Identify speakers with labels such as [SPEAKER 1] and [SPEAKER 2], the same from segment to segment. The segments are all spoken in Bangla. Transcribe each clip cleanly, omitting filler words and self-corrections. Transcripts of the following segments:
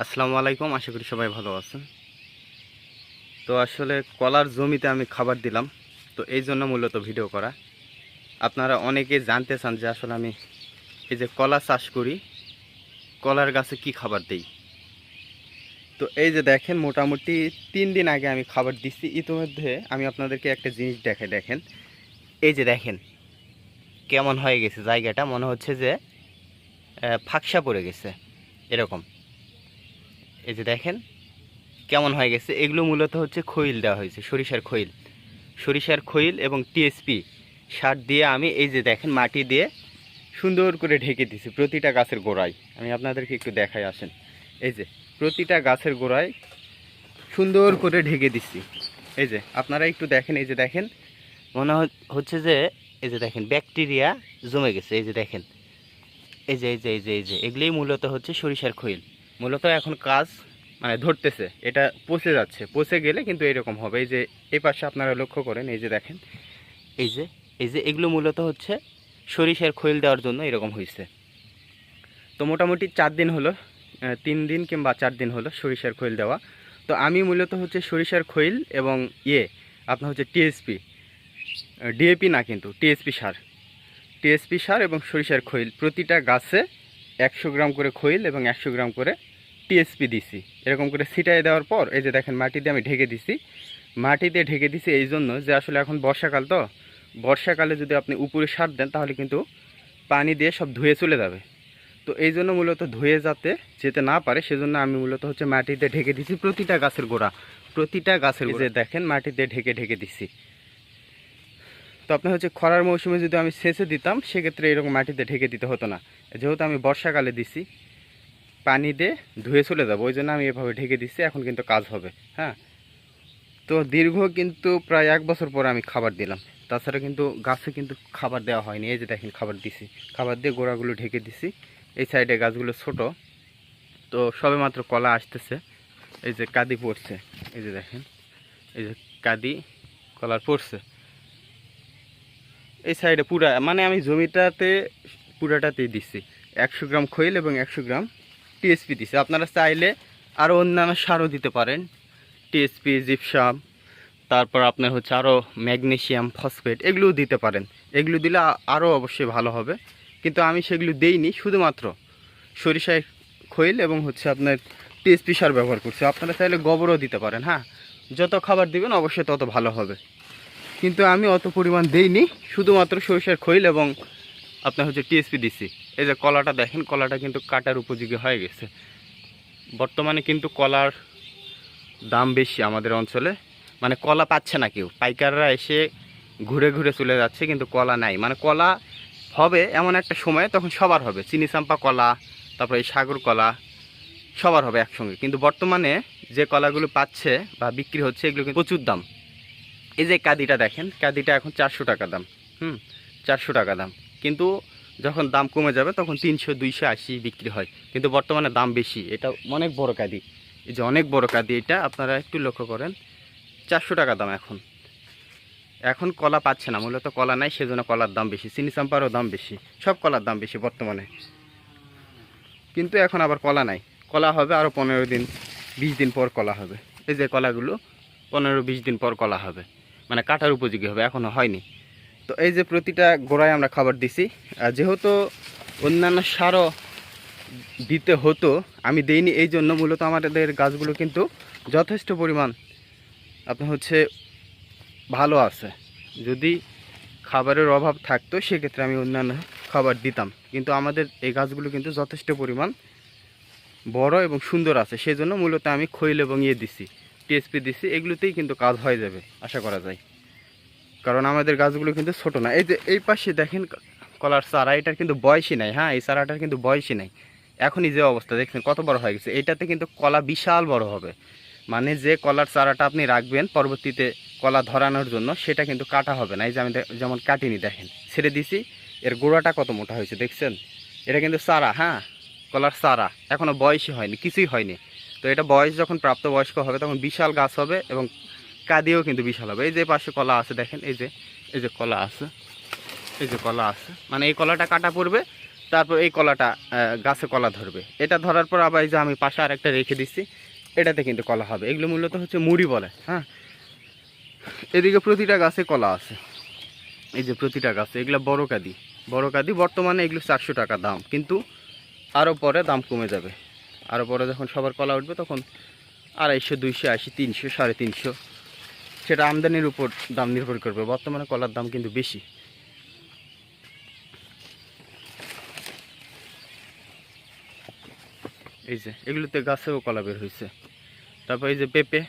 [SPEAKER 1] আসসালামু আলাইকুম, আশা করি সবাই ভালো আছেন। তো আসলে কলার জমিতে আমি খাবার দিলাম, তো এই জন্য মূলত ভিডিও করা। আপনারা অনেকে জানতে চান যে আসলে আমি এই যে কলা চাষ করি, কলার গাছে কি খাবার দেই। তো এই যে দেখেন, মোটামুটি 3 দিন আগে আমি খাবার দিচ্ছি। ইতিমধ্যে আমি আপনাদেরকে একটা জিনিস দেখেন, এই যে দেখেন কেমন হয়ে গেছে জায়গাটা, মনে হচ্ছে যে ফাঁকসা পড়ে গেছে এরকম। এই যে দেখেন কেমন হয়ে গেছে। এগুলো মূলত হচ্ছে খৈল দেওয়া হয়েছে, সরিষার খৈল এবং টিএসপি সার দিয়ে আমি এই যে দেখেন মাটি দিয়ে সুন্দর করে ঢেকে দিছি প্রতিটা গাছের গোড়ায়। আমি আপনাদেরকে একটু দেখাই, আসেন। এই যে প্রতিটা গাছের গোড়ায় সুন্দর করে ঢেকে দিচ্ছি। এই যে আপনারা একটু দেখেন, এই যে দেখেন মনে হচ্ছে যে এই যে দেখেন ব্যাকটেরিয়া জমে গেছে। এই যে দেখেন, এই যে এগুলোই মূলত হচ্ছে সরিষার খৈল। মূলত এখন কাজ মানে ধরতেছে, এটা পচে যাচ্ছে, পচে গেলে কিন্তু এরকম হবে। এই যে এই পাশে আপনারা লক্ষ্য করেন, এই যে দেখেন, এই যে এগুলো মূলত হচ্ছে সরিষার খৈল দেওয়ার জন্য এরকম হয়েছে। তো মোটামুটি 4 দিন হলো, 3 দিন কিংবা 4 দিন হলো সরিষার খৈল দেওয়া। তো আমি মূলত হচ্ছে সরিষার খৈল এবং আপনার হচ্ছে টিএসপি, ডিএপি না কিন্তু টিএসপি সার এবং সরিষার খৈল প্রতিটা গাছে 100 গ্রাম করে খৈল এবং 100 গ্রাম করে টিএসপি দিছি। এরকম করে ছিটাই দেওয়ার পর এই যে দেখেন মাটি দিয়ে আমি ঢেকে দিছি। মাটি দিয়ে ঢেকে দিছি এই জন্য যে আসলে এখন বর্ষাকাল, তো বর্ষাকালে যদি আপনি উপরে সার দেন তাহলে কিন্তু পানি দিয়ে সব ধুয়ে চলে যাবে। তো এই জন্য মূলত ধুয়ে যাতে যেতে না পারে সেজন্য আমি মূলত হচ্ছে মাটিতে ঢেকে দিছি প্রতিটা গাছের গোড়া, যে দেখেন মাটি দিয়ে ঢেকে দিছি। তো আপনার হচ্ছে খরার মৌসুমে যদি আমি সেচে দিতাম সেক্ষেত্রে এরকম মাটিতে ঢেকে দিতে হতো না। যেহেতু আমি বর্ষাকালে দিছি, পানি দিয়ে ধুয়ে চলে যাবো, ওই জন্য আমি এভাবে ঢেকে দিচ্ছি। এখন কিন্তু কাজ হবে। হ্যাঁ, তো দীর্ঘ কিন্তু প্রায় 1 বছর পরে আমি খাবার দিলাম। তাছাড়া কিন্তু গাছে কিন্তু খাবার দেওয়া হয়নি। এই যে দেখেন খাবার দিছি, খাবার দিয়ে গোড়াগুলো ঢেকে দিছি। এই সাইডে গাছগুলো ছোট, তো সবে মাত্র কলা আসতেছে। এই যে কাদি পড়ছে, এই যে দেখেন, এই যে কাদি কলার পড়ছে এই সাইডে পুরা, মানে আমি জমিটাতে পুরাটাতেই দিচ্ছি 100 গ্রাম খৈল এবং 100 গ্রাম টিএসপি দিচ্ছি। আপনারা চাইলে আরও অন্যান্য সারও দিতে পারেন, টিএসপি, জিপসাম, তারপর আপনার হচ্ছে আরও ম্যাগনেসিয়াম, ফসফেট, এগুলোও দিতে পারেন। এগুলো দিলে আরও অবশ্যই ভালো হবে, কিন্তু আমি সেগুলো দেইনি, শুধুমাত্র সরিষায় খৈল এবং হচ্ছে আপনার টিএসপি সার ব্যবহার করছি। আপনারা চাইলে গোবরও দিতে পারেন। হ্যাঁ, যত খাবার দিবেন অবশ্যই তত ভালো হবে, কিন্তু আমি অত পরিমাণ দেইনি, শুধুমাত্র সরিষার খৈল এবং আপনার হচ্ছে টিএসপি দিছি। এই যে কলাটা দেখেন, কলাটা কিন্তু কাটার উপযোগী হয়ে গেছে। বর্তমানে কিন্তু কলার দাম বেশি আমাদের অঞ্চলে, মানে কলা পাচ্ছে না কেউ, পাইকাররা এসে ঘুরে ঘুরে চলে যাচ্ছে, কিন্তু কলা নাই। মানে কলা হবে এমন একটা সময়, তখন সবার হবে, চিনি চাম্পা কলা, তারপর এই সাগর কলা সবার হবে একসঙ্গে। কিন্তু বর্তমানে যে কলাগুলো পাচ্ছে বা বিক্রি হচ্ছে এগুলো কিন্তু প্রচুর দাম। এই যে কাদিটা দেখেন, কাদিটা এখন 400 টাকা দাম। 400 টাকা দাম, কিন্তু যখন দাম কমে যাবে তখন 300, 280 বিক্রি হয়, কিন্তু বর্তমানে দাম বেশি। এটা অনেক বড় কাদি, এই যে অনেক বড় কাদি, এটা আপনারা একটু লক্ষ্য করেন, 400 টাকা দাম। এখন কলা পাচ্ছে না, মূলত কলা নাই, সেজন্য কলার দাম বেশি। চিনি চাম্পারও দাম বেশি, সব কলার দাম বেশি বর্তমানে। কিন্তু এখন আবার কলা নাই, কলা হবে আরও 15 দিন 20 দিন পর কলা হবে। এই যে কলাগুলো 15-20 দিন পর কলা হবে, মানে কাটার উপযোগী হবে, এখনও হয়নি। তো এই যে প্রতিটা গোড়ায় আমরা খাবার দিছি। যেহেতু অন্যান্য সারও দিতে হতো, আমি দেইনি, এই জন্য মূলত আমাদের গাছগুলো কিন্তু যথেষ্ট পরিমাণ আপনার হচ্ছে ভালো আছে। যদি খাবারের অভাব থাকতো সেক্ষেত্রে আমি অন্যান্য খাবার দিতাম, কিন্তু আমাদের এই গাছগুলো কিন্তু যথেষ্ট পরিমাণ বড় এবং সুন্দর আছে, সেই জন্য মূলত আমি খৈল এবং দিছি, টিএসপি দিছি। এগুলোতেই কিন্তু কাজ হয়ে যাবে আশা করা যায়, কারণ আমাদের গাছগুলো কিন্তু ছোট না। এই যে এই পাশে দেখেন কলার চারা, এটার কিন্তু বয়সই নাই। হ্যাঁ, এই চারাটার কিন্তু বয়সই নাই, এখনই যে অবস্থা দেখছেন কত বড় হয়ে গেছে। এটাতে কিন্তু কলা বিশাল বড় হবে, মানে যে কলার চারাটা আপনি রাখবেন পরবর্তীতে কলা ধরানোর জন্য, সেটা কিন্তু কাটা হবে না। এই যে আমি যেমন কাটিনি, দেখেন ছেড়ে দিছি, এর গোড়াটা কত মোটা হয়েছে দেখছেন। এটা কিন্তু চারা, হ্যাঁ, কলার চারা, এখনও বয়সই হয়নি, কিছুই হয়নি। তো এটা বয়স যখন প্রাপ্তবয়স্ক হবে তখন বিশাল গাছ হবে এবং কাদিও কিন্তু বিশাল হবে। এই যে পাশে কলা আছে দেখেন, এই যে কলা আছে, মানে এই কলাটা কাটা পড়বে, তারপর এই কলাটা গাছে কলা ধরবে। এটা ধরার পর আবার এই যে আমি পাশে আর একটা রেখে দিচ্ছি, এটাতে কিন্তু কলা হবে। এগুলো মূলত হচ্ছে মুড়ি বলে। হ্যাঁ, এদিকে প্রতিটা গাছে কলা আছে, এই যে প্রতিটা গাছে। এগুলো বড় কাদি, বড় কাদি। বর্তমানে এগুলো 400 টাকা দাম, কিন্তু আরও পরে দাম কমে যাবে। আরও পরে যখন সবার কলা উঠবে তখন 250, 280, 300, 350, সেটা আমদানির উপর দাম নির্ভর করবে। বর্তমানে কলার দাম কিন্তু বেশি। এই যে এগুলোতে গাছেও কলা বের হয়েছে। তারপর এই যে পেঁপে,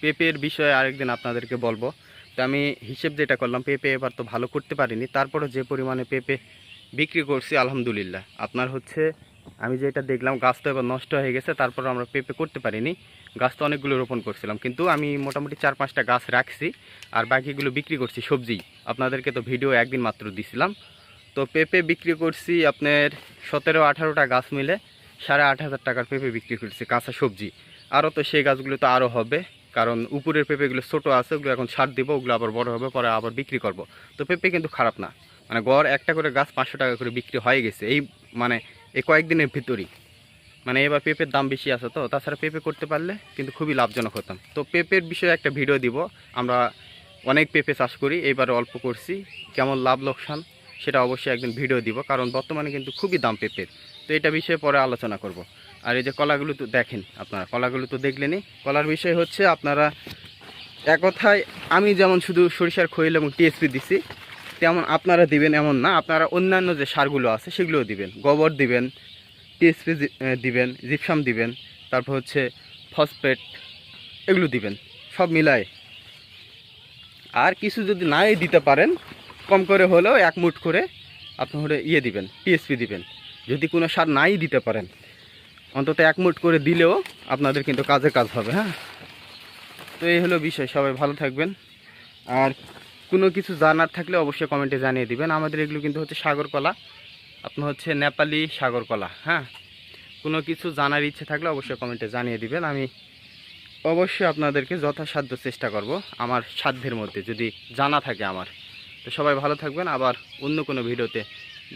[SPEAKER 1] পেঁপের বিষয়ে আরেকদিন আপনাদেরকে বলবো। তো আমি হিসেব যেটা করলাম, পেঁপে এবার তো ভালো করতে পারিনি, তারপরে যে পরিমাণে পেঁপে বিক্রি করছি আলহামদুলিল্লাহ। আপনার হচ্ছে আমি যেটা দেখলাম, গাছ তো এবার নষ্ট হয়ে গেছে, তারপর আমরা পেঁপে করতে পারিনি। গাছ তো অনেকগুলো রোপণ করছিলাম, কিন্তু আমি মোটামুটি 4-5টা গাছ রাখছি, আর বাকিগুলো বিক্রি করছি সবজি। আপনাদেরকে তো ভিডিও একদিন মাত্র দিছিলাম। তো পেঁপে বিক্রি করছি আপনার 17-18টা গাছ মিলে 8,500 টাকার পেঁপে বিক্রি করছি, কাঁচা সবজি। আরও তো সেই গাছগুলো তো আরও হবে, কারণ উপরের পেঁপেগুলো ছোটো আছে, ওগুলো এখন সার দিব, ওগুলো আবার বড় হবে, পরে আবার বিক্রি করব। তো পেঁপে কিন্তু খারাপ না, মানে গড় একটা করে গাছ 500 টাকা করে বিক্রি হয়ে গেছে এই মানে এই কয়েকদিনের ভিতরই। মানে এবার পেঁপের দাম বেশি আছে, তো তাছাড়া পেঁপে করতে পারলে কিন্তু খুবই লাভজনক হতাম। তো পেঁপের বিষয়ে একটা ভিডিও দিব। আমরা অনেক পেঁপে চাষ করি, এইবার অল্প করছি, কেমন লাভ লোকসান সেটা অবশ্যই একদিন ভিডিও দিব, কারণ বর্তমানে কিন্তু খুবই দাম পেঁপের। তো এটা বিষয়ে পরে আলোচনা করব। আর এই যে কলাগুলো তো দেখেন, আপনারা কলাগুলো তো দেখলেনই। কলার বিষয় হচ্ছে আপনারা এক কথায়, আমি যেমন শুধু সরিষার খৈল এবং টিএসপি দিছি, তেমন আপনারা দিবেন এমন না। আপনারা অন্যান্য যে সারগুলো আছে সেগুলোও দিবেন, গোবর দিবেন, টিএসপি দিবেন, জিপসাম দিবেন, তারপর হচ্ছে ফসফেট, এগুলো দিবেন, সব মিলায়। আর কিছু যদি নাই দিতে পারেন, কম করে হলেও 1 মুঠ করে আপনারা দিবেন, টিএসপি দিবেন। যদি কোনো সার নাই দিতে পারেন, অন্তত 1 মুঠ করে দিলেও আপনাদের কিন্তু কাজে কাজ হবে। হ্যাঁ, তো এই হলো বিষয়। সবাই ভালো থাকবেন। আর কোনো কিছু জানার থাকলে অবশ্যই কমেন্টে জানিয়ে দিবেন। আমাদের এগুলো কিন্তু হচ্ছে সাগর কলা, আপনার হচ্ছে নেপালি সাগর কলা। হ্যাঁ, কোনো কিছু জানার ইচ্ছে থাকলে অবশ্যই কমেন্টে জানিয়ে দিবেন। আমি অবশ্যই আপনাদেরকে যথাসাধ্য চেষ্টা করব, আমার সাধ্যের মধ্যে যদি জানা থাকে আমার। তো সবাই ভালো থাকবেন, আবার অন্য কোনো ভিডিওতে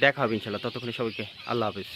[SPEAKER 1] দেখা হবে ইনশাল্লাহ। ততক্ষণে সবাইকে আল্লাহ হাফিজ।